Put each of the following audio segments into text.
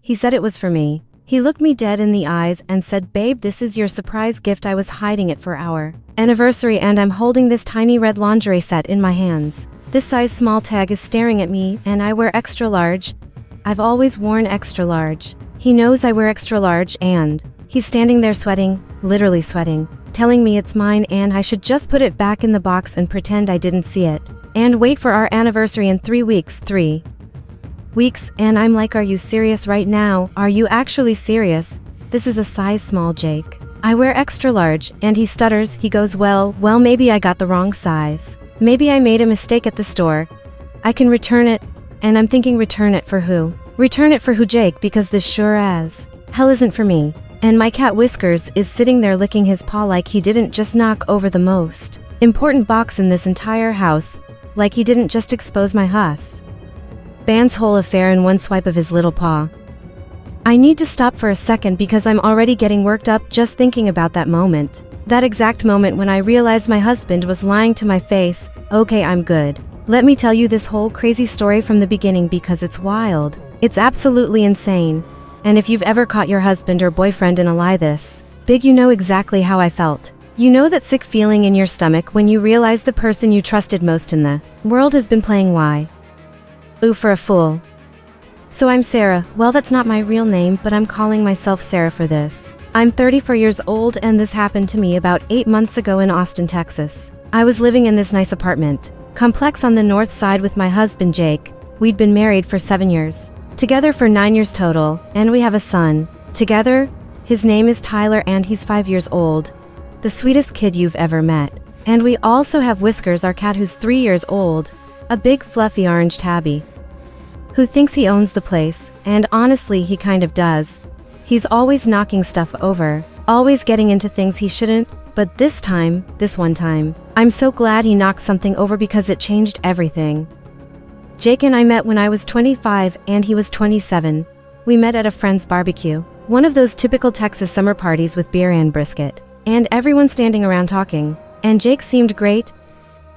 He said it was for me. He looked me dead in the eyes and said, "Babe, this is your surprise gift. I was hiding it for our anniversary and I'm holding this tiny red lingerie set in my hands. This size small tag is staring at me and I wear extra large. I've always worn extra large. He knows I wear extra large and he's standing there sweating, literally sweating, telling me it's mine and I should just put it back in the box and pretend I didn't see it. And wait for our anniversary in 3 weeks, 3 weeks, and I'm like, are you serious right now? Are you actually serious? This is a size small, Jake. I wear extra large, and he stutters. He goes, well, maybe I got the wrong size. Maybe I made a mistake at the store. I can return it. And I'm thinking, return it for who? Return it for who, Jake? Because this sure as hell isn't for me. And my cat Whiskers is sitting there licking his paw like he didn't just knock over the most important box in this entire house, like he didn't just expose my husband's whole affair in one swipe of his little paw. I need to stop for a second because I'm already getting worked up just thinking about that moment. That exact moment when I realized my husband was lying to my face. Okay, I'm good. Let me tell you this whole crazy story from the beginning because it's wild. It's absolutely insane. And if you've ever caught your husband or boyfriend in a lie this big, you know exactly how I felt. You know that sick feeling in your stomach when you realize the person you trusted most in the world has been playing ooh for a fool. So I'm Sarah. Well, that's not my real name, but I'm calling myself Sarah for this. I'm 34 years old and this happened to me about 8 months ago in Austin, Texas. I was living in this nice apartment complex on the north side with my husband Jake. We'd been married for 7 years. Together for 9 years total, and we have a son. Together, his name is Tyler and he's 5 years old. The sweetest kid you've ever met. And we also have Whiskers, our cat who's 3 years old. A big fluffy orange tabby who thinks he owns the place, and honestly he kind of does. He's always knocking stuff over, always getting into things he shouldn't, but this one time, I'm so glad he knocked something over because it changed everything. Jake and I met when I was 25 and he was 27. We met at a friend's barbecue, one of those typical Texas summer parties with beer and brisket, and everyone standing around talking, and Jake seemed great.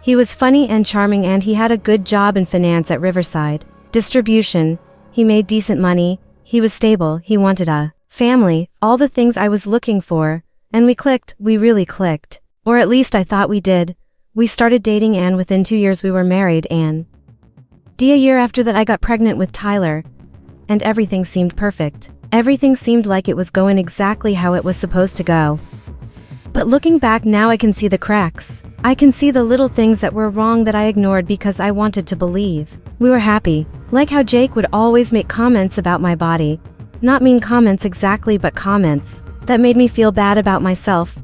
He was funny and charming and he had a good job in finance at Riverside Distribution. He made decent money, he was stable, he wanted a family, all the things I was looking for, and we clicked, we really clicked. Or at least I thought we did. We started dating and within 2 years we were married and a year after that I got pregnant with Tyler. And everything seemed perfect. Everything seemed like it was going exactly how it was supposed to go. But looking back now I can see the cracks. I can see the little things that were wrong that I ignored because I wanted to believe we were happy. Like how Jake would always make comments about my body. Not mean comments exactly, but comments that made me feel bad about myself.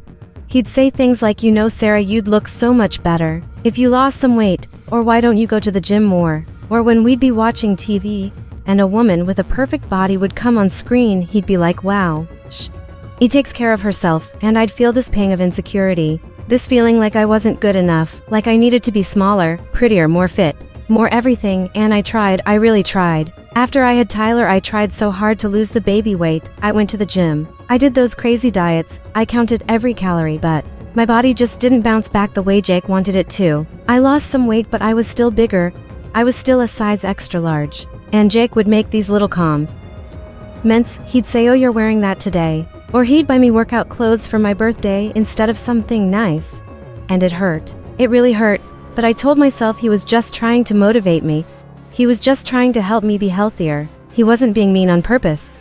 He'd say things like, you know, Sarah, you'd look so much better if you lost some weight, or why don't you go to the gym more? Or when we'd be watching TV and a woman with a perfect body would come on screen, he'd be like, wow, she takes care of herself, and I'd feel this pang of insecurity. This feeling like I wasn't good enough, like I needed to be smaller, prettier, more fit, more everything, and I really tried. After I had Tyler, I tried so hard to lose the baby weight. I went to the gym. I did those crazy diets. I counted every calorie, but my body just didn't bounce back the way Jake wanted it to. I lost some weight, but I was still bigger. I was still a size extra large. And Jake would make these little comments. He'd say, oh, you're wearing that today. Or he'd buy me workout clothes for my birthday instead of something nice. And it hurt. It really hurt. But I told myself he was just trying to motivate me. He was just trying to help me be healthier. He wasn't being mean on purpose.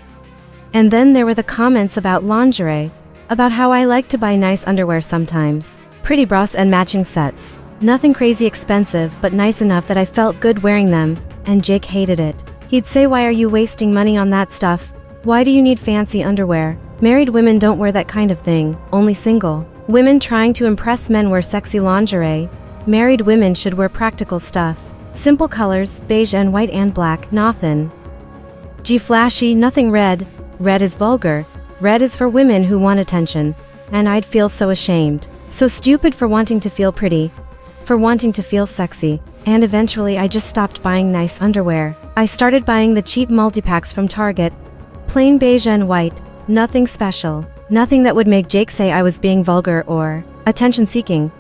And then there were the comments about lingerie, about how I like to buy nice underwear sometimes, pretty bras and matching sets. Nothing crazy expensive, but nice enough that I felt good wearing them, and Jake hated it. He'd say, why are you wasting money on that stuff? Why do you need fancy underwear? Married women don't wear that kind of thing, only single women trying to impress men wear sexy lingerie. Married women should wear practical stuff. Simple colors, beige and white and black, nothing flashy, nothing red. Red is vulgar. Red is for women who want attention. And I'd feel so ashamed, so stupid for wanting to feel pretty, for wanting to feel sexy. And eventually I just stopped buying nice underwear. I started buying the cheap multi-packs from Target. Plain beige and white, nothing special. Nothing that would make Jake say I was being vulgar or attention-seeking.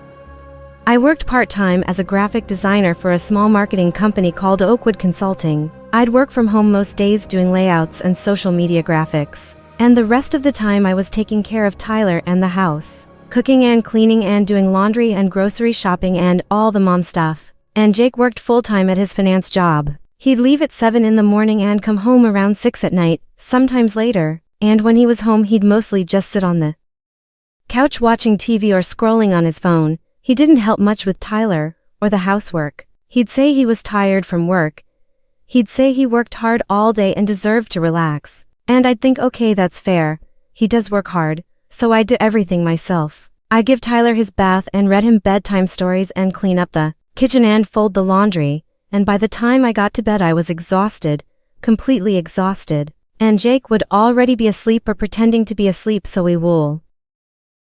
I worked part-time as a graphic designer for a small marketing company called Oakwood Consulting. I'd work from home most days doing layouts and social media graphics. And the rest of the time I was taking care of Tyler and the house, cooking and cleaning and doing laundry and grocery shopping and all the mom stuff. And Jake worked full-time at his finance job. He'd leave at 7 in the morning and come home around 6 at night, sometimes later. And when he was home he'd mostly just sit on the couch watching TV or scrolling on his phone. He didn't help much with Tyler or the housework. He'd say he was tired from work. He'd say he worked hard all day and deserved to relax. And I'd think, okay, that's fair. He does work hard, so I'd do everything myself. I give Tyler his bath and read him bedtime stories and clean up the kitchen and fold the laundry. And by the time I got to bed I was exhausted, completely exhausted. And Jake would already be asleep or pretending to be asleep, so we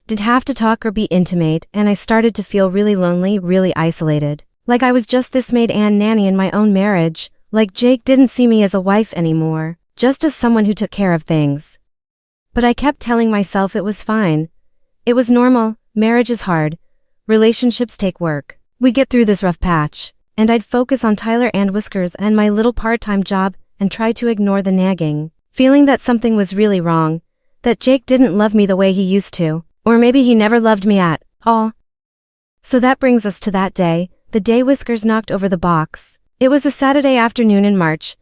did have to talk or be intimate, and I started to feel really lonely, really isolated. Like I was just this maid and nanny in my own marriage. Like Jake didn't see me as a wife anymore, just as someone who took care of things. But I kept telling myself it was fine. It was normal. Marriage is hard. Relationships take work. We get through this rough patch. And I'd focus on Tyler and Whiskers and my little part-time job and try to ignore the nagging feeling that something was really wrong, that Jake didn't love me the way he used to, or maybe he never loved me at all. So that brings us to that day, the day Whiskers knocked over the box. It was a Saturday afternoon in March.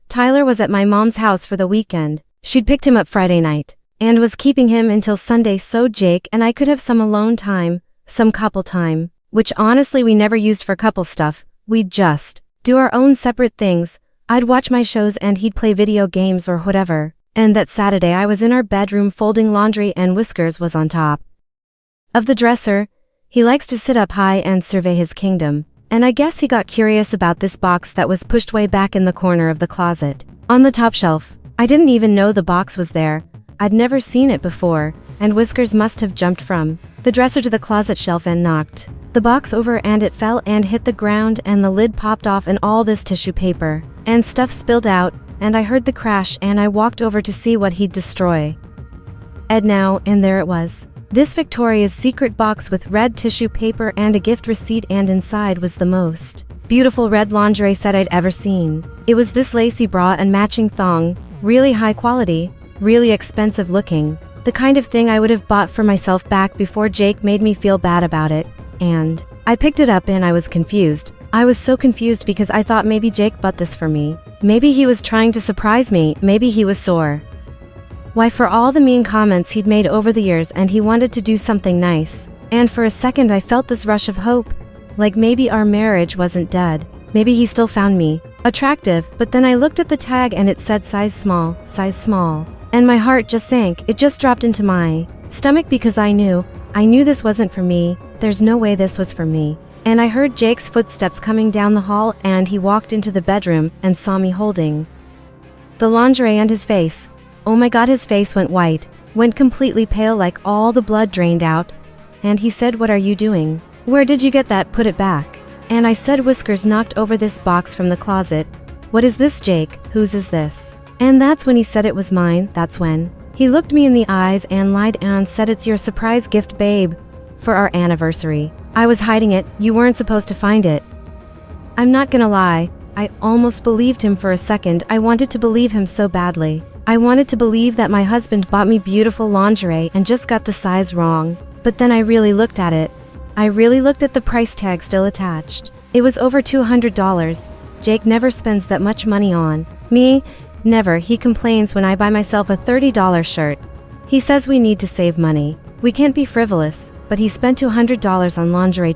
Tyler was at my mom's house for the weekend. She'd picked him up Friday night and was keeping him until Sunday so Jake and I could have some alone time, some couple time, which honestly we never used for couple stuff. We'd just do our own separate things. I'd watch my shows and he'd play video games or whatever. And that Saturday I was in our bedroom folding laundry and Whiskers was on top of the dresser. He likes to sit up high and survey his kingdom. And I guess he got curious about this box that was pushed way back in the corner of the closet, on the top shelf. I didn't even know the box was there. I'd never seen it before, and Whiskers must have jumped from the dresser to the closet shelf and knocked the box over, and it fell and hit the ground and the lid popped off and all this tissue paper and stuff spilled out, and I heard the crash and I walked over to see what he'd destroy. And there it was. This Victoria's Secret box with red tissue paper and a gift receipt, and inside was the most beautiful red lingerie set I'd ever seen. It was this lacy bra and matching thong, really high quality, really expensive looking, the kind of thing I would have bought for myself back before Jake made me feel bad about it. And I picked it up and I was confused. I was so confused because I thought maybe Jake bought this for me. Maybe he was trying to surprise me, maybe he was sore. Why, for all the mean comments he'd made over the years, and he wanted to do something nice. And for a second I felt this rush of hope, like maybe our marriage wasn't dead. Maybe he still found me attractive. But then I looked at the tag and it said size small. And my heart just sank. It just dropped into my stomach because I knew this wasn't for me. There's no way this was for me. And I heard Jake's footsteps coming down the hall, and he walked into the bedroom and saw me holding the lingerie, and his face, oh my god, his face went white, went completely pale, like all the blood drained out. And he said, "What are you doing? Where did you get that? Put it back." And I said, "Whiskers knocked over this box from the closet." "What is this, Jake? Whose is this?" And that's when he said it was mine. That's when he looked me in the eyes and lied and said, "It's your surprise gift, babe, for our anniversary. I was hiding it. You weren't supposed to find it." I'm not gonna lie, I almost believed him for a second. I wanted to believe him so badly. I wanted to believe that my husband bought me beautiful lingerie and just got the size wrong. But then I really looked at it. I really looked at the price tag still attached. It was over $200. Jake never spends that much money on me. Never. He complains when I buy myself a $30 shirt. He says we need to save money. We can't be frivolous. But he spent $200 on lingerie.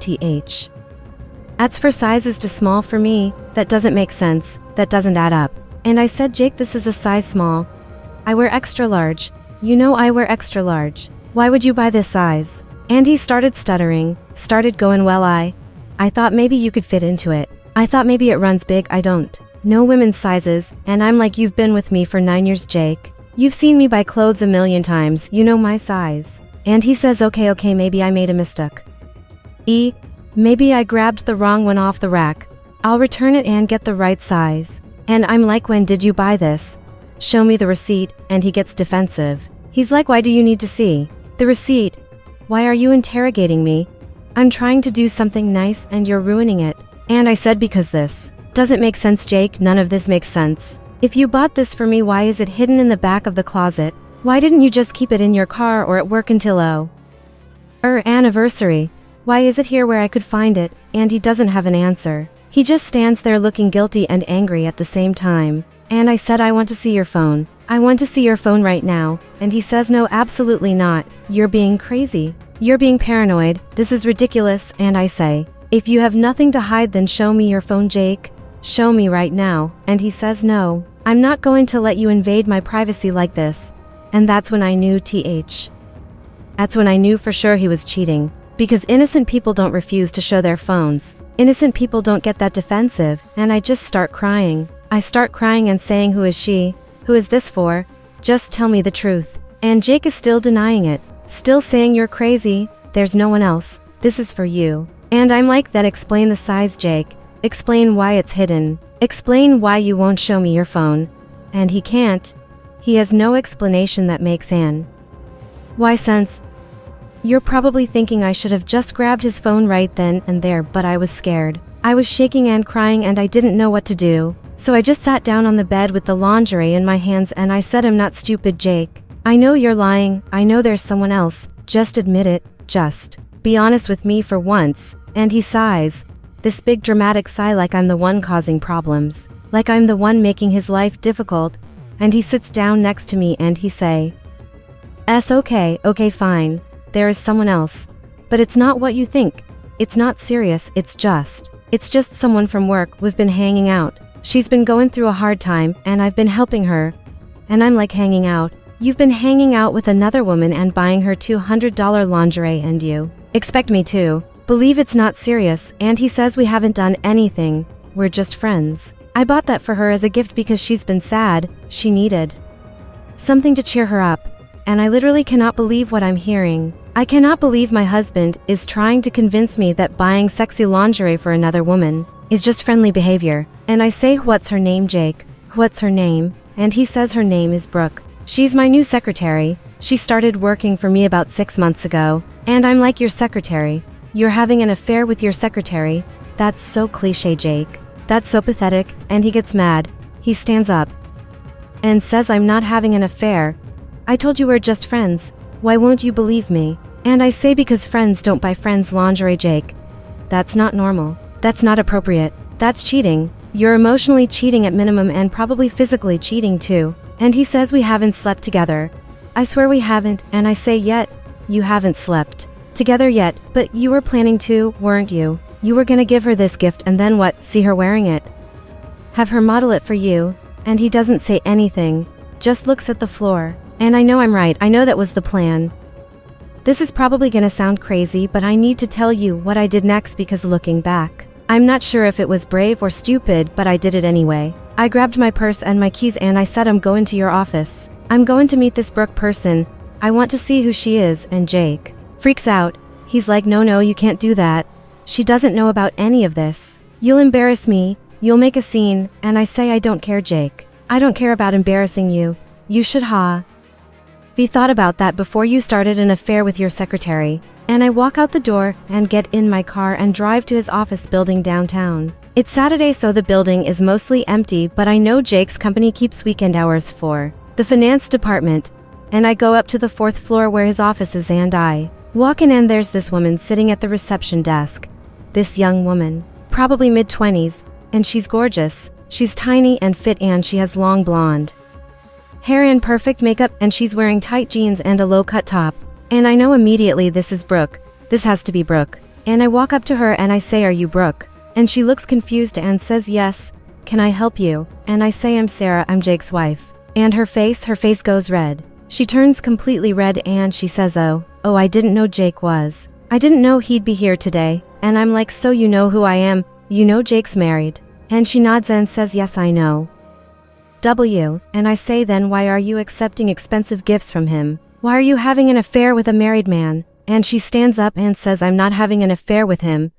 That's for sizes too small for me. That doesn't make sense. That doesn't add up. And I said, "Jake, this is a size small. I wear extra large. You know I wear extra large. Why would you buy this size?" And he started stuttering, started going, "Well, I thought maybe you could fit into it. I thought maybe it runs big. I don't know women's sizes." And I'm like, "You've been with me for 9 years, Jake. You've seen me buy clothes a million times. You know my size." And he says, okay, maybe I made a mistake. Maybe I grabbed the wrong one off the rack. I'll return it and get the right size." And I'm like, "When did you buy this? Show me the receipt." And he gets defensive. He's like, "Why do you need to see the receipt? Why are you interrogating me? I'm trying to do something nice and you're ruining it." And I said, "Because this Doesn't make sense, Jake. None of this makes sense. If you bought this for me, why is it hidden in the back of the closet? Why didn't you just keep it in your car or at work until our anniversary? Why is it here where I could find it? And he doesn't have an answer. He just stands there looking guilty and angry at the same time. And I said, I want to see your phone. I want to see your phone right now. And he says, no, absolutely not. You're being crazy. You're being paranoid. This is ridiculous. And I say, if you have nothing to hide, then show me your phone, Jake. Show me right now. And he says, no, I'm not going to let you invade my privacy like this. And that's when I knew That's when I knew for sure he was cheating. Because innocent people don't refuse to show their phones. Innocent people don't get that defensive. And I just start crying. I start crying and saying, who is she? Who is this for? Just tell me the truth. And Jake is still denying it. Still saying, you're crazy. There's no one else. This is for you. And I'm like, then explain the size, Jake. Explain why it's hidden. Explain why you won't show me your phone. And he can't. He has no explanation that makes why sense. You're probably thinking I should have just grabbed his phone right then and there, but I was scared. I was shaking and crying and I didn't know what to do. So I just sat down on the bed with the lingerie in my hands and I said, I'm not stupid, Jake. I know you're lying. I know there's someone else. Just admit it. Just be honest with me for once. And he sighs. This big dramatic sigh like I'm the one causing problems. Like I'm the one making his life difficult. And he sits down next to me and he say, okay, fine. There is someone else. But it's not what you think. It's not serious. It's just someone from work. We've been hanging out. She's been going through a hard time and I've been helping her. And I'm like, hanging out? You've been hanging out with another woman and buying her $200 lingerie and you expect me to believe it's not serious. And he says, we haven't done anything. We're just friends. I bought that for her as a gift because she's been sad. She needed something to cheer her up. And I literally cannot believe what I'm hearing. I cannot believe my husband is trying to convince me that buying sexy lingerie for another woman is just friendly behavior. And I say, what's her name, Jake? What's her name? And he says her name is Brooke. She's my new secretary. She started working for me about 6 months ago. And I'm like, your secretary? You're having an affair with your secretary? That's so cliche, Jake. That's so pathetic. And he gets mad. He stands up and says, I'm not having an affair. I told you we're just friends. Why won't you believe me? And I say, because friends don't buy friends lingerie, Jake. That's not normal. That's not appropriate. That's cheating. You're emotionally cheating at minimum and probably physically cheating too. And he says, we haven't slept together. I swear we haven't. And I say, yet. You haven't slept together yet, but you were planning to, weren't you? You were gonna give her this gift and then what? See her wearing it? Have her model it for you? And he doesn't say anything. Just looks at the floor. And I know I'm right. I know that was the plan. This is probably gonna sound crazy, but I need to tell you what I did next because looking back, I'm not sure if it was brave or stupid, but I did it anyway. I grabbed my purse and my keys and I said, I'm going to your office. I'm going to meet this Brooke person. I want to see who she is. And Jake freaks out. He's like, no, you can't do that. She doesn't know about any of this. You'll embarrass me. You'll make a scene. And I say, I don't care, Jake. I don't care about embarrassing you. You should have thought about that before you started an affair with your secretary. And I walk out the door and get in my car and drive to his office building downtown. It's Saturday, so the building is mostly empty, but I know Jake's company keeps weekend hours for the finance department. And I go up to the 4th floor where his office is and I walk in and there's this woman sitting at the reception desk. This young woman, probably mid-20s, and she's gorgeous. She's tiny and fit and she has long blonde hair and perfect makeup and she's wearing tight jeans and a low-cut top. And I know immediately this is Brooke. This has to be Brooke. And I walk up to her and I say, are you Brooke? And she looks confused and says, yes. Can I help you? And I say, I'm Sarah, I'm Jake's wife. And her face goes red. She turns completely red and she says, oh, I didn't know Jake was. I didn't know he'd be here today. And I'm like, so you know who I am? You know Jake's married. And she nods and says, yes, I know. And I say, then why are you accepting expensive gifts from him? Why are you having an affair with a married man? And she stands up and says, I'm not having an affair with him.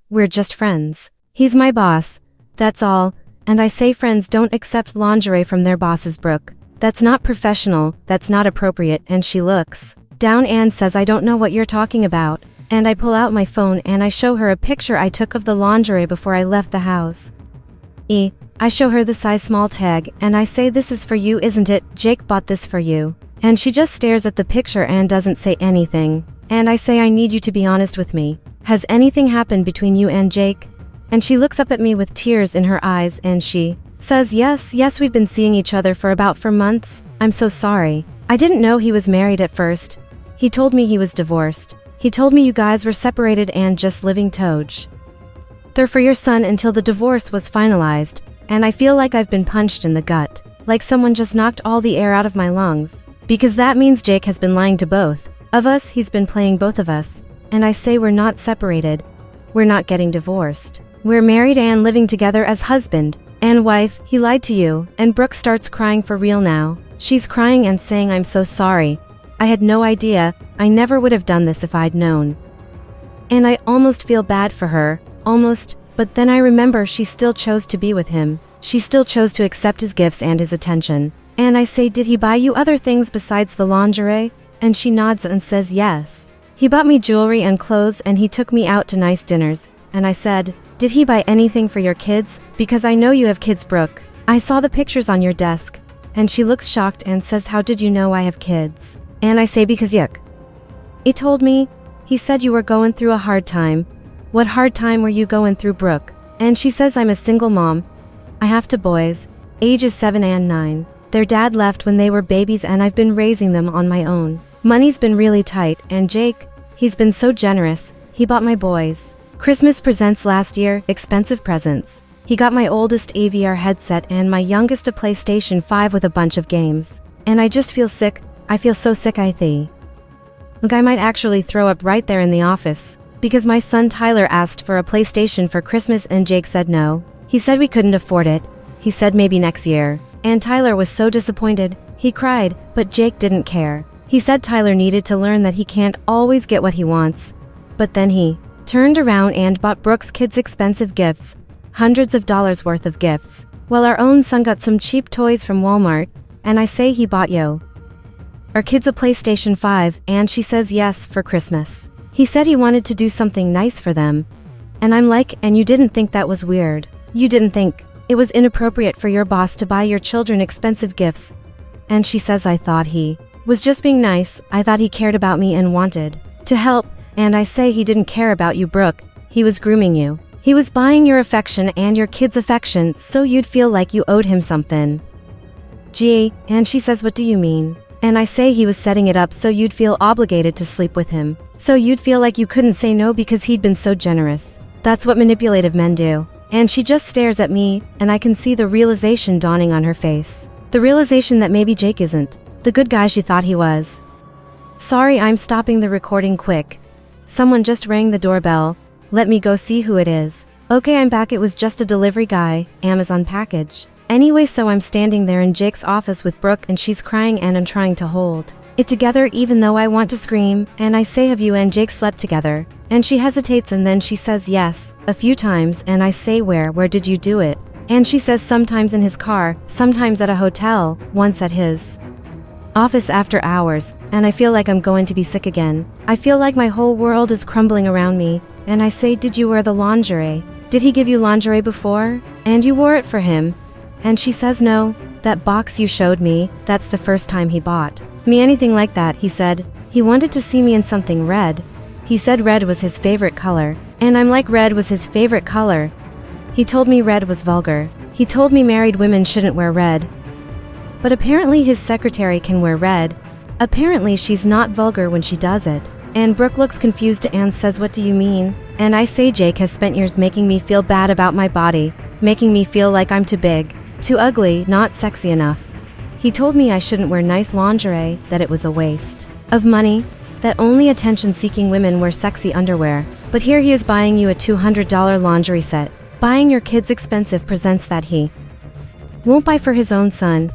We're just friends. He's my boss. That's all. And I say, friends don't accept lingerie from their bosses, Brooke. That's not professional. That's not appropriate. And she looks down and says, I don't know what you're talking about. And I pull out my phone and I show her a picture I took of the lingerie before I left the house. I show her the size small tag, and I say this is for you, isn't it? Jake bought this for you. And she just stares at the picture and doesn't say anything. And I say I need you to be honest with me. Has anything happened between you and Jake? And she looks up at me with tears in her eyes and she says yes, we've been seeing each other for about 4 months. I'm so sorry. I didn't know he was married at first. He told me he was divorced. He told me you guys were separated and just living together for your son until the divorce was finalized. And I feel like I've been punched in the gut. Like someone just knocked all the air out of my lungs. Because that means Jake has been lying to both of us. He's been playing both of us. And I say we're not separated. We're not getting divorced. We're married and living together as husband and wife. He lied to you. And Brooke starts crying for real now. She's crying and saying I'm so sorry. I had no idea. I never would have done this if I'd known. And I almost feel bad for her. Almost. But then I remember she still chose to be with him. She still chose to accept his gifts and his attention. And I say, did he buy you other things besides the lingerie? And she nods and says yes. He bought me jewelry and clothes and he took me out to nice dinners. And I said, did he buy anything for your kids? Because I know you have kids, Brooke. I saw the pictures on your desk. And she looks shocked and says, how did you know I have kids? And I say, because yuck. He told me. He said you were going through a hard time. What hard time were you going through, Brooke? And she says I'm a single mom. I have 2 boys, ages 7 and 9. Their dad left when they were babies and I've been raising them on my own. Money's been really tight and Jake, he's been so generous. He bought my boys Christmas presents last year, expensive presents. He got my oldest a VR headset and my youngest a PlayStation 5 with a bunch of games. And I just feel sick. I feel so sick I think. Look, I might actually throw up right there in the office. Because my son Tyler asked for a PlayStation for Christmas and Jake said no. He said we couldn't afford it. He said maybe next year. And Tyler was so disappointed. He cried, but Jake didn't care. He said Tyler needed to learn that he can't always get what he wants. But then he turned around and bought Brooke's kids expensive gifts. Hundreds of dollars worth of gifts. While our own son got some cheap toys from Walmart. And I say he bought our kids a PlayStation 5 and she says yes for Christmas. He said he wanted to do something nice for them. And I'm like, and you didn't think that was weird? You didn't think it was inappropriate for your boss to buy your children expensive gifts? And she says I thought he was just being nice. I thought he cared about me and wanted to help. And I say he didn't care about you, Brooke. He was grooming you. He was buying your affection and your kids' affection so you'd feel like you owed him something. Gee, and she says what do you mean? And I say he was setting it up so you'd feel obligated to sleep with him. So you'd feel like you couldn't say no because he'd been so generous. That's what manipulative men do. And she just stares at me, and I can see the realization dawning on her face. The realization that maybe Jake isn't the good guy she thought he was. Sorry, I'm stopping the recording quick. Someone just rang the doorbell. Let me go see who it is. Okay, I'm back. It was just a delivery guy, Amazon package. Anyway, so I'm standing there in Jake's office with Brooke and she's crying and I'm trying to hold it together even though I want to scream. And I say, have you and Jake slept together? And she hesitates and then she says yes, a few times. And I say, where did you do it? And she says sometimes in his car, sometimes at a hotel, once at his office after hours. And I feel like I'm going to be sick again. I feel like my whole world is crumbling around me. And I say, did you wear the lingerie? Did he give you lingerie before? And you wore it for him? And she says no. That box you showed me, that's the first time he bought me anything like that. He said he wanted to see me in something red. He said red was his favorite color. And I'm like, red was his favorite color? He told me red was vulgar. He told me married women shouldn't wear red. But apparently his secretary can wear red. Apparently she's not vulgar when she does it. And Brooke looks confused and says, what do you mean? And I say, Jake has spent years making me feel bad about my body, making me feel like I'm too big, too ugly, not sexy enough. He told me I shouldn't wear nice lingerie, that it was a waste of money, that only attention-seeking women wear sexy underwear. But here he is buying you a $200 lingerie set, buying your kids expensive presents that he won't buy for his own son,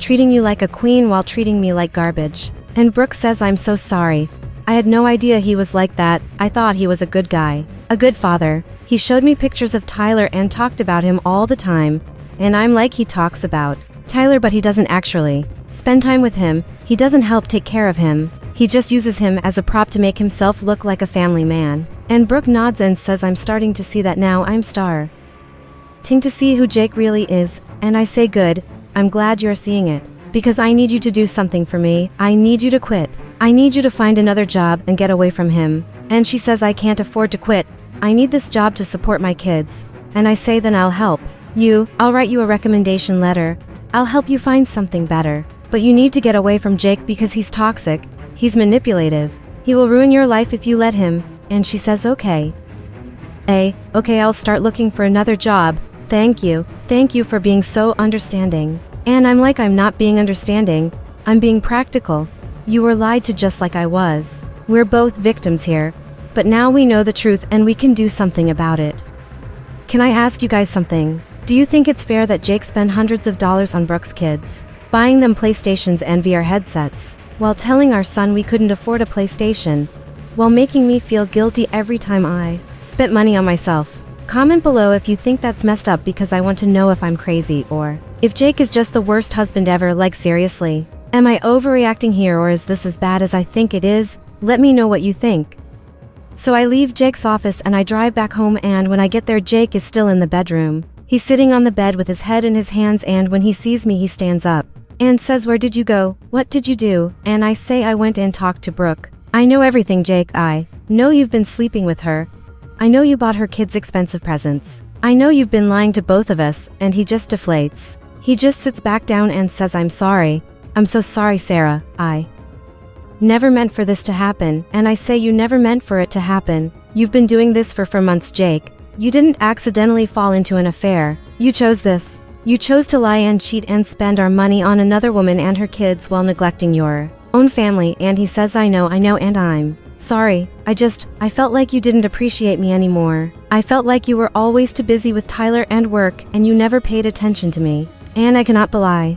treating you like a queen while treating me like garbage. And Brooke says, I'm so sorry. I had no idea he was like that. I thought he was a good guy, a good father. He showed me pictures of Tyler and talked about him all the time. And I'm like, he talks about Tyler but he doesn't actually spend time with him. He doesn't help take care of him. He just uses him as a prop to make himself look like a family man. And Brooke nods and says, I'm starting to see that now. I'm to see who Jake really is, and I say good, I'm glad you're seeing it. Because I need you to do something for me, I need you to quit. I need you to find another job and get away from him. And she says I can't afford to quit, I need this job to support my kids. And I say then I'll help you, I'll write you a recommendation letter, I'll help you find something better. But you need to get away from Jake because he's toxic, he's manipulative, he will ruin your life if you let him. And she says okay. Okay, I'll start looking for another job, thank you for being so understanding. And I'm like, I'm not being understanding, I'm being practical. You were lied to just like I was. We're both victims here, but now we know the truth and we can do something about it. Can I ask you guys something? Do you think it's fair that Jake spend hundreds of dollars on Brooke's kids, buying them PlayStations and VR headsets, while telling our son we couldn't afford a PlayStation, while making me feel guilty every time I spent money on myself? Comment below if you think that's messed up, because I want to know if I'm crazy or if Jake is just the worst husband ever. Like seriously, am I overreacting here, or is this as bad as I think it is? Let me know what you think. So I leave Jake's office and I drive back home, and when I get there Jake is still in the bedroom. He's sitting on the bed with his head in his hands, and when he sees me he stands up and says, "Where did you go? What did you do?" And I say, "I went and talked to Brooke. I know everything, Jake. I know you've been sleeping with her. I know you bought her kids expensive presents. I know you've been lying to both of us." And he just deflates. He just sits back down and says, "I'm sorry. I'm so sorry, Sarah. I never meant for this to happen." And I say, "You never meant for it to happen. You've been doing this for months, Jake. You didn't accidentally fall into an affair. You chose this. You chose to lie and cheat and spend our money on another woman and her kids while neglecting your own family." And he says, I know, and I'm sorry. I felt like you didn't appreciate me anymore. I felt like you were always too busy with Tyler and work, and you never paid attention to me. And I cannot believe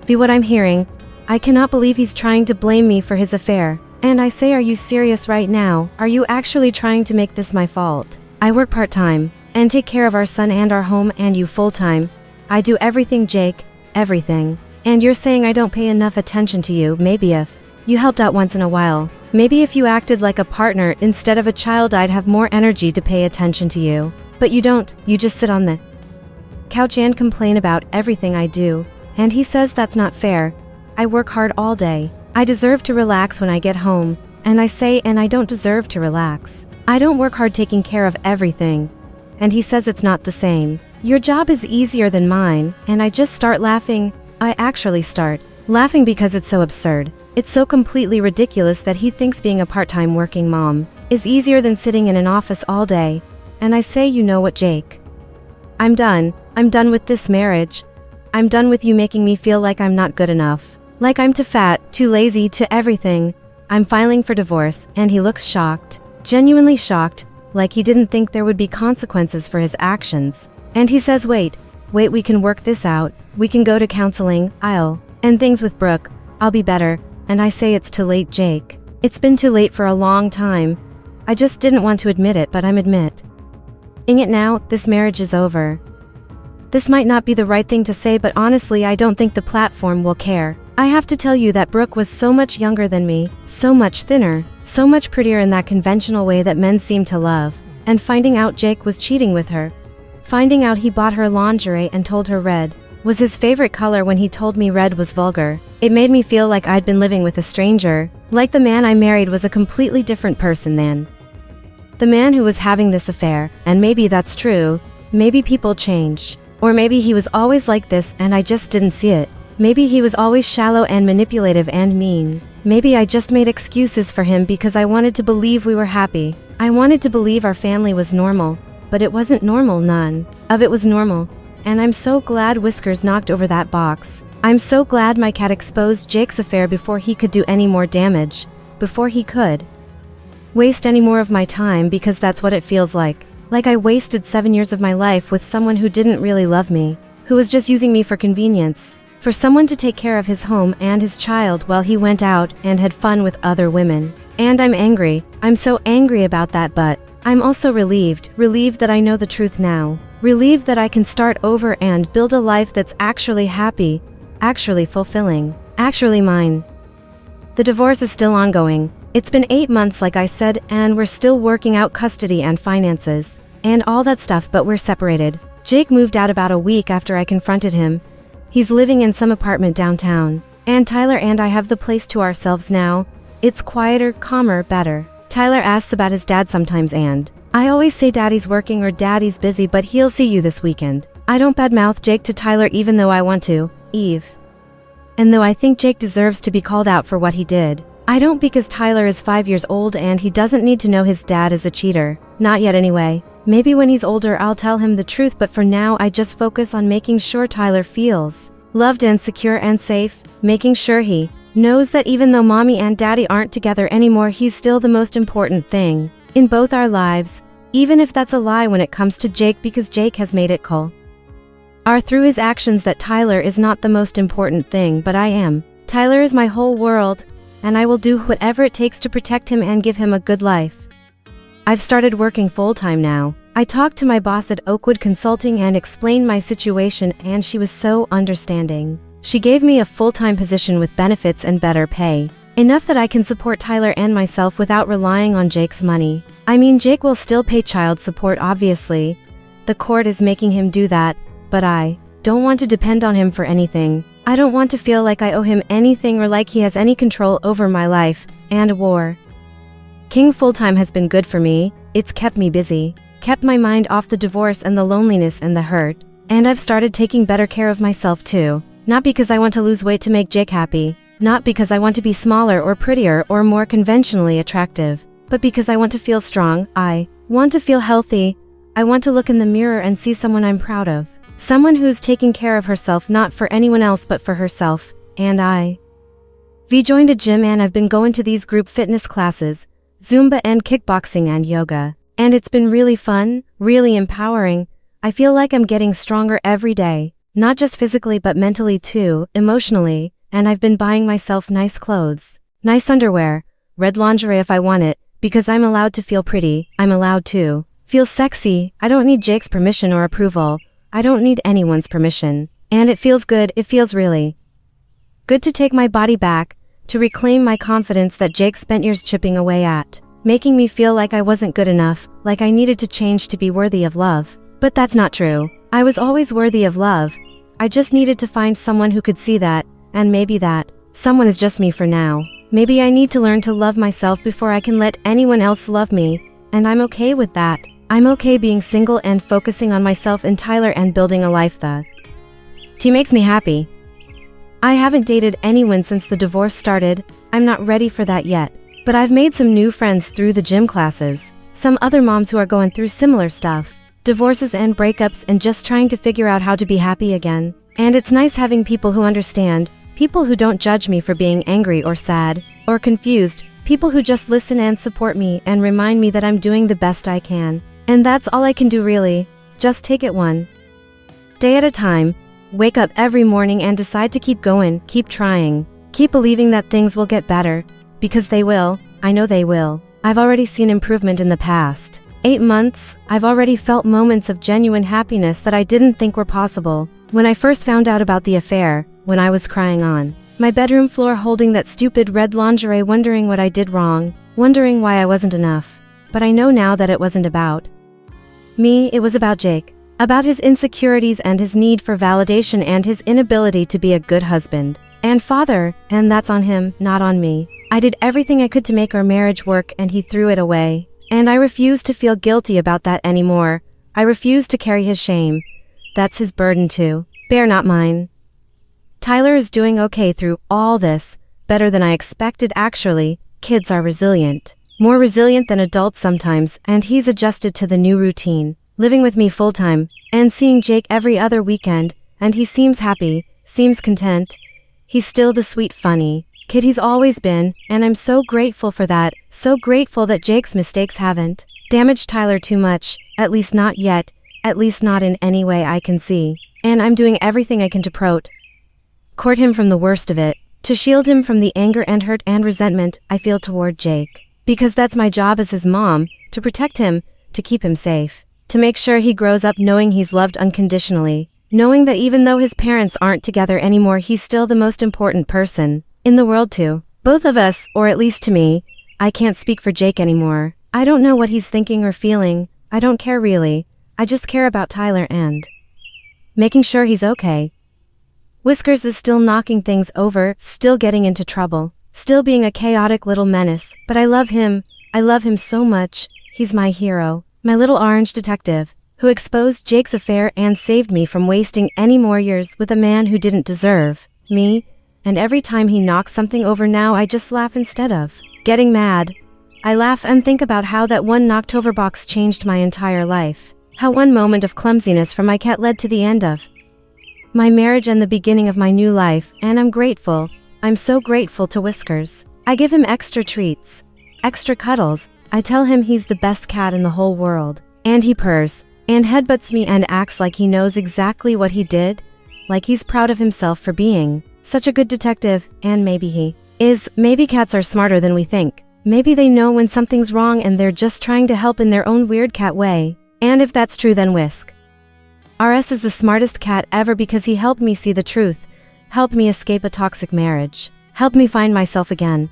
what I'm hearing. I cannot believe he's trying to blame me for his affair. And I say, are you serious right now? Are you actually trying to make this my fault? I work part-time and take care of our son and our home, and you full-time. I do everything, Jake, everything. And you're saying I don't pay enough attention to you. Maybe if you helped out once in a while, maybe if you acted like a partner instead of a child, I'd have more energy to pay attention to you. But you don't. You just sit on the couch and complain about everything I do. And he says that's not fair. I work hard all day. I deserve to relax when I get home. And I say, and I don't deserve to relax. I don't work hard taking care of everything. And he says it's not the same. Your job is easier than mine. And I just start laughing. I actually start laughing because it's so absurd. It's so completely ridiculous that he thinks being a part-time working mom is easier than sitting in an office all day. And I say, you know what, Jake? I'm done. I'm done with this marriage. I'm done with you making me feel like I'm not good enough. Like I'm too fat, too lazy, to everything. I'm filing for divorce. And he looks shocked. Genuinely shocked. Like he didn't think there would be consequences for his actions. And he says, wait, we can work this out. We can go to counseling. I'll end things with Brooke. I'll be better. And I say, it's too late, Jake. It's been too late for a long time. I just didn't want to admit it, but I'm admitting it now. This marriage is over. This might not be the right thing to say, but honestly, I don't think the platform will care. I have to tell you that Brooke was so much younger than me, so much thinner, so much prettier in that conventional way that men seem to love. And finding out Jake was cheating with her, finding out he bought her lingerie and told her red was his favorite color when he told me red was vulgar, it made me feel like I'd been living with a stranger, like the man I married was a completely different person than the man who was having this affair. And maybe that's true. Maybe people change. Or maybe he was always like this and I just didn't see it. Maybe he was always shallow and manipulative and mean. Maybe I just made excuses for him because I wanted to believe we were happy. I wanted to believe our family was normal. But it wasn't normal. None of it was normal. And I'm so glad Whiskers knocked over that box. I'm so glad my cat exposed Jake's affair before he could do any more damage. Before he could waste any more of my time, because that's what it feels like. Like I wasted 7 years of my life with someone who didn't really love me, who was just using me for convenience, for someone to take care of his home and his child while he went out and had fun with other women. And I'm angry. I'm so angry about that, but I'm also relieved that I know the truth now. Relieved that I can start over and build a life that's actually happy, actually fulfilling, actually mine. The divorce is still ongoing. It's been 8 months, like I said, and we're still working out custody and finances and all that stuff, but we're separated. Jake moved out about a week after I confronted him. He's living in some apartment downtown. And Tyler and I have the place to ourselves now. It's quieter, calmer, better. Tyler asks about his dad sometimes and I always say daddy's working or daddy's busy, but he'll see you this weekend. I don't badmouth Jake to Tyler even though I want to, Eve. And though I think Jake deserves to be called out for what he did, I don't, because Tyler is 5 years old and he doesn't need to know his dad is a cheater. Not yet anyway. Maybe when he's older I'll tell him the truth, but for now I just focus on making sure Tyler feels loved and secure and safe, making sure he knows that even though mommy and daddy aren't together anymore, he's still the most important thing in both our lives, even if that's a lie when it comes to Jake, because Jake has made it clear through his actions that Tyler is not the most important thing, but I am. Tyler is my whole world, and I will do whatever it takes to protect him and give him a good life. I've started working full-time now. I talked to my boss at Oakwood Consulting and explained my situation, and she was so understanding. She gave me a full-time position with benefits and better pay. Enough that I can support Tyler and myself without relying on Jake's money. I mean, Jake will still pay child support obviously. The court is making him do that, but I don't want to depend on him for anything. I don't want to feel like I owe him anything or like he has any control over my life and war. King full-time has been good for me. It's kept me busy, kept my mind off the divorce and the loneliness and the hurt. And I've started taking better care of myself too. Not because I want to lose weight to make Jake happy. Not because I want to be smaller or prettier or more conventionally attractive. But because I want to feel strong. I want to feel healthy. I want to look in the mirror and see someone I'm proud of. Someone who's taking care of herself, not for anyone else but for herself. And I joined a gym and I've been going to these group fitness classes, Zumba and kickboxing and yoga. And it's been really fun, really empowering. I feel like I'm getting stronger every day. Not just physically but mentally too, emotionally. And I've been buying myself nice clothes, nice underwear, red lingerie if I want it, because I'm allowed to feel pretty. I'm allowed to feel sexy. I don't need Jake's permission or approval. I don't need anyone's permission. And it feels good. It feels really good to take my body back, to reclaim my confidence that Jake spent years chipping away at, making me feel like I wasn't good enough, like I needed to change to be worthy of love. But that's not true. I was always worthy of love. I just needed to find someone who could see that, and maybe that someone is just me for now. Maybe I need to learn to love myself before I can let anyone else love me, and I'm okay with that. I'm okay being single and focusing on myself and Tyler and building a life that makes me happy. I haven't dated anyone since the divorce started. I'm not ready for that yet. But I've made some new friends through the gym classes. Some other moms who are going through similar stuff. Divorces and breakups and just trying to figure out how to be happy again. And it's nice having people who understand. People who don't judge me for being angry or sad or confused. People who just listen and support me and remind me that I'm doing the best I can. And that's all I can do really. Just take it one day at a time. Wake up every morning and decide to keep going, keep trying. Keep believing that things will get better. Because they will. I know they will. I've already seen improvement in the past 8 months. I've already felt moments of genuine happiness that I didn't think were possible. When I first found out about the affair, when I was crying on my bedroom floor holding that stupid red lingerie, wondering what I did wrong, wondering why I wasn't enough. But I know now that it wasn't about me, it was about Jake. About his insecurities and his need for validation and his inability to be a good husband and father, and that's on him, not on me. I did everything I could to make our marriage work and he threw it away. And I refuse to feel guilty about that anymore. I refuse to carry his shame. That's his burden to bear, not mine. Tyler is doing okay through all this, better than I expected actually. Kids are resilient. More resilient than adults sometimes, and he's adjusted to the new routine. Living with me full-time, and seeing Jake every other weekend, and he seems happy, seems content. He's still the sweet, funny kid he's always been, and I'm so grateful for that, so grateful that Jake's mistakes haven't damaged Tyler too much, at least not yet, at least not in any way I can see. And I'm doing everything I can to court him from the worst of it, to shield him from the anger and hurt and resentment I feel toward Jake. Because that's my job as his mom, to protect him, to keep him safe. To make sure he grows up knowing he's loved unconditionally, knowing that even though his parents aren't together anymore, he's still the most important person in the world to both of us, or at least to me. I can't speak for Jake anymore. I don't know what he's thinking or feeling. I don't care really. I just care about Tyler and making sure he's okay. Whiskers is still knocking things over, still getting into trouble, still being a chaotic little menace, but I love him. I love him so much. He's my hero, my little orange detective, who exposed Jake's affair and saved me from wasting any more years with a man who didn't deserve me. And every time he knocks something over now, I just laugh instead of getting mad. I laugh and think about how that one knocked over box changed my entire life. How one moment of clumsiness from my cat led to the end of my marriage and the beginning of my new life, and I'm grateful. I'm so grateful to Whiskers. I give him extra treats, extra cuddles. I tell him he's the best cat in the whole world. And he purrs, and headbutts me and acts like he knows exactly what he did, like he's proud of himself for being such a good detective, and maybe he is. Maybe cats are smarter than we think. Maybe they know when something's wrong and they're just trying to help in their own weird cat way. And if that's true, then RS is the smartest cat ever because he helped me see the truth, helped me escape a toxic marriage, helped me find myself again.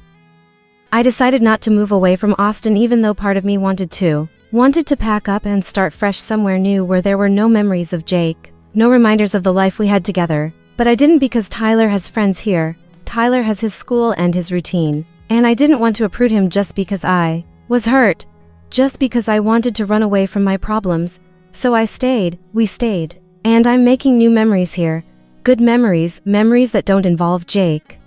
I decided not to move away from Austin even though part of me wanted to pack up and start fresh somewhere new where there were no memories of Jake, no reminders of the life we had together. But I didn't because Tyler has friends here, Tyler has his school and his routine, and I didn't want to uproot him just because I was hurt, just because I wanted to run away from my problems. So I stayed, we stayed, and I'm making new memories here. Good memories, memories that don't involve Jake.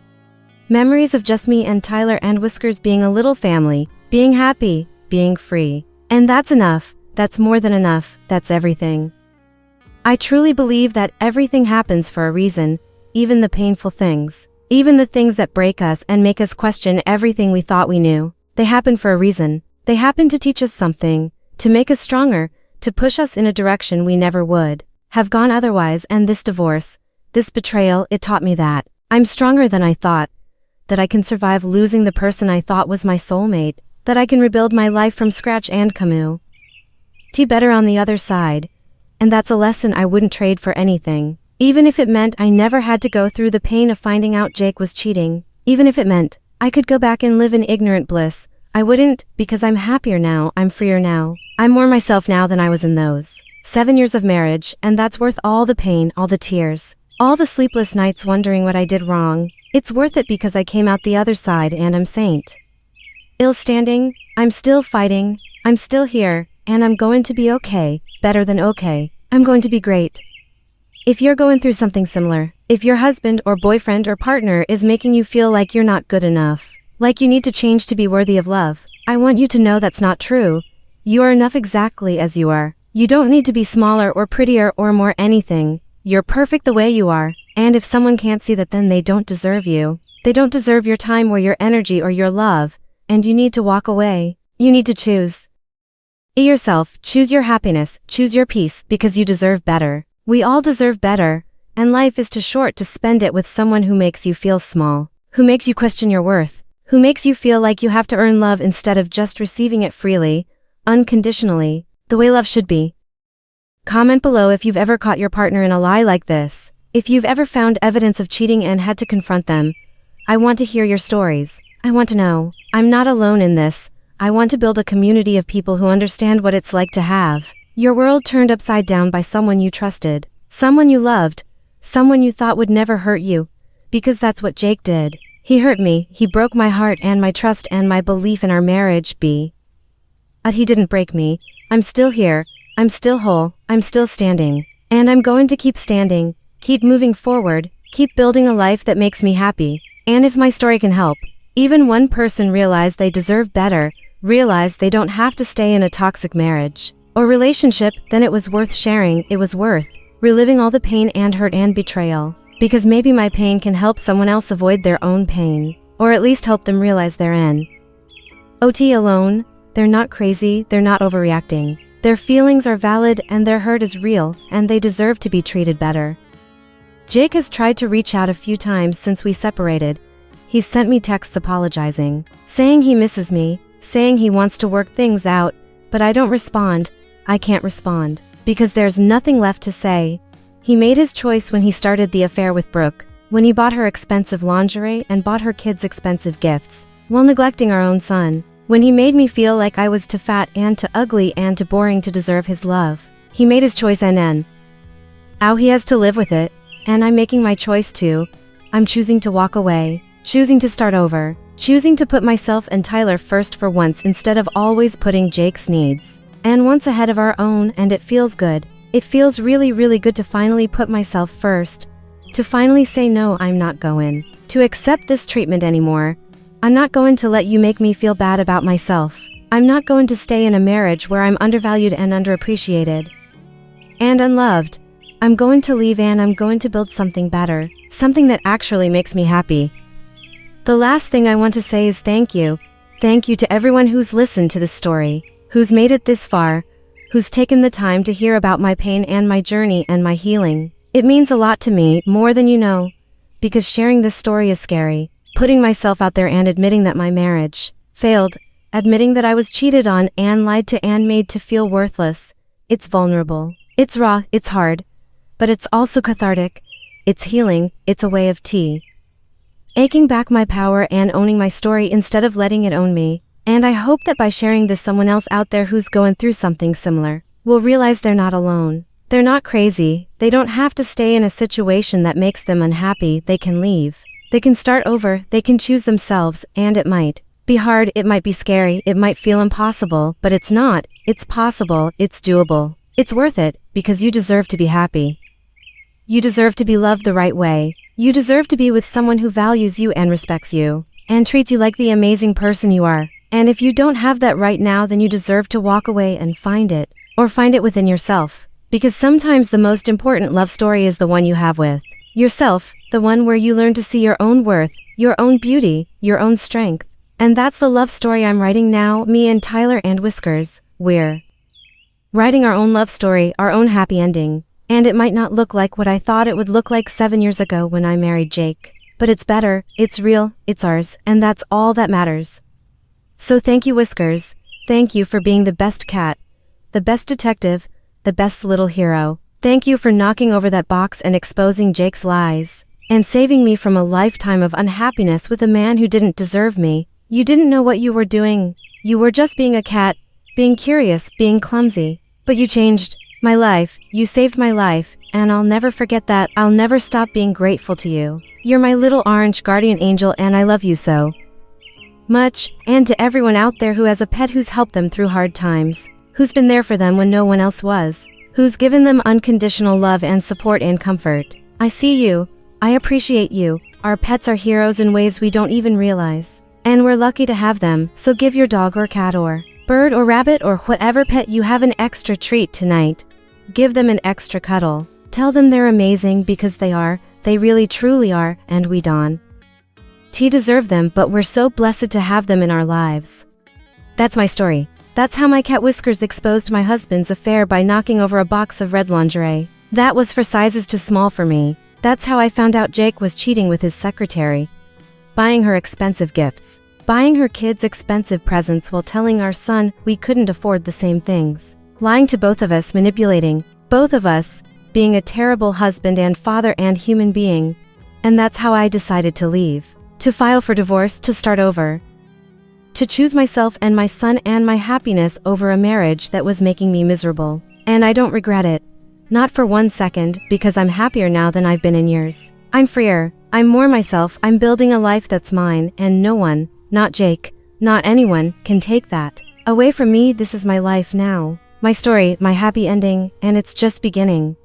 Memories of just me and Tyler and Whiskers being a little family, being happy, being free. And that's enough, that's more than enough, that's everything. I truly believe that everything happens for a reason, even the painful things, even the things that break us and make us question everything we thought we knew. They happen for a reason. They happen to teach us something, to make us stronger, to push us in a direction we never would have gone otherwise. And this divorce, this betrayal, it taught me that I'm stronger than I thought, that I can survive losing the person I thought was my soulmate, that I can rebuild my life from scratch and come better on the other side. And that's a lesson I wouldn't trade for anything. Even if it meant I never had to go through the pain of finding out Jake was cheating. Even if it meant I could go back and live in ignorant bliss. I wouldn't, because I'm happier now, I'm freer now. I'm more myself now than I was in those 7 years of marriage, and that's worth all the pain, all the tears, all the sleepless nights wondering what I did wrong. It's worth it because I came out the other side and I'm ill standing, I'm still fighting, I'm still here, and I'm going to be okay, better than okay. I'm going to be great. If you're going through something similar, if your husband or boyfriend or partner is making you feel like you're not good enough, like you need to change to be worthy of love, I want you to know that's not true. You are enough exactly as you are. You don't need to be smaller or prettier or more anything. You're perfect the way you are, and if someone can't see that, then they don't deserve you. They don't deserve your time or your energy or your love, and you need to walk away. You need to choose yourself, choose your happiness, choose your peace, because you deserve better. We all deserve better, and life is too short to spend it with someone who makes you feel small, who makes you question your worth, who makes you feel like you have to earn love instead of just receiving it freely, unconditionally, the way love should be. Comment below if you've ever caught your partner in a lie like this, if you've ever found evidence of cheating and had to confront them. I want to hear your stories. I want to know. I'm not alone in this. I want to build a community of people who understand what it's like to have your world turned upside down by someone you trusted, someone you loved, someone you thought would never hurt you, because that's what Jake did. He hurt me, he broke my heart and my trust and my belief in our marriage, But he didn't break me. I'm still here, I'm still whole, I'm still standing. And I'm going to keep standing, keep moving forward, keep building a life that makes me happy. And if my story can help even one person realize they deserve better, realize they don't have to stay in a toxic marriage or relationship, then it was worth sharing. It was worth reliving all the pain and hurt and betrayal, because maybe my pain can help someone else avoid their own pain, or at least help them realize they're in OT alone. They're not crazy, they're not overreacting. Their feelings are valid and their hurt is real, and they deserve to be treated better. Jake has tried to reach out a few times since we separated. He's sent me texts apologizing, saying he misses me, saying he wants to work things out, but I don't respond. I can't respond, because there's nothing left to say. He made his choice when he started the affair with Brooke, when he bought her expensive lingerie and bought her kids expensive gifts, while neglecting our own son, when he made me feel like I was too fat and too ugly and too boring to deserve his love. He made his choice and now he has to live with it. And I'm making my choice too. I'm choosing to walk away, choosing to start over, choosing to put myself and Tyler first for once instead of always putting Jake's needs and wants ahead of our own, and it feels good. It feels really, really good to finally put myself first, to finally say no, I'm not going to accept this treatment anymore. I'm not going to let you make me feel bad about myself. I'm not going to stay in a marriage where I'm undervalued and underappreciated and unloved. I'm going to leave and I'm going to build something better, something that actually makes me happy. The last thing I want to say is thank you. Thank you to everyone who's listened to this story, who's made it this far, who's taken the time to hear about my pain and my journey and my healing. It means a lot to me, more than you know, because sharing this story is scary. Putting myself out there and admitting that my marriage failed, admitting that I was cheated on and lied to and made to feel worthless. It's vulnerable. It's raw, it's hard. But it's also cathartic. It's healing, it's a way of aching back my power and owning my story instead of letting it own me. And I hope that by sharing this, someone else out there who's going through something similar will realize they're not alone. They're not crazy. They don't have to stay in a situation that makes them unhappy. They can leave. They can start over. They can choose themselves, and it might be hard. It might be scary. It might feel impossible, but it's not. It's possible. It's doable. It's worth it because you deserve to be happy. You deserve to be loved the right way. You deserve to be with someone who values you and respects you and treats you like the amazing person you are. And if you don't have that right now, then you deserve to walk away and find it, or find it within yourself. Because sometimes the most important love story is the one you have with yourself, the one where you learn to see your own worth, your own beauty, your own strength. And that's the love story I'm writing now, me and Tyler and Whiskers. We're writing our own love story, our own happy ending. And it might not look like what I thought it would look like 7 years ago when I married Jake. But it's better, it's real, it's ours, and that's all that matters. So thank you, Whiskers. Thank you for being the best cat, the best detective, the best little hero. Thank you for knocking over that box and exposing Jake's lies, and saving me from a lifetime of unhappiness with a man who didn't deserve me. You didn't know what you were doing. You were just being a cat, being curious, being clumsy. But you changed my life. You saved my life, and I'll never forget that. I'll never stop being grateful to you. You're my little orange guardian angel, and I love you so much. And to everyone out there who has a pet who's helped them through hard times, who's been there for them when no one else was, who's given them unconditional love and support and comfort. I see you. I appreciate you. Our pets are heroes in ways we don't even realize. And we're lucky to have them, so give your dog or cat or bird or rabbit or whatever pet you have an extra treat tonight. Give them an extra cuddle. Tell them they're amazing because they are. They really truly are, and we don't deserve them, but we're so blessed to have them in our lives. That's my story. That's how my cat Whiskers exposed my husband's affair by knocking over a box of red lingerie. That was for sizes too small for me. That's how I found out Jake was cheating with his secretary, buying her expensive gifts, buying her kids expensive presents while telling our son we couldn't afford the same things, lying to both of us, manipulating both of us, being a terrible husband and father and human being. And that's how I decided to leave, to file for divorce, to start over, to choose myself and my son and my happiness over a marriage that was making me miserable. And I don't regret it. Not for 1 second, because I'm happier now than I've been in years. I'm freer. I'm more myself. I'm building a life that's mine, and no one, not Jake, not anyone, can take that away from me. This is my life now. My story, my happy ending, and it's just beginning.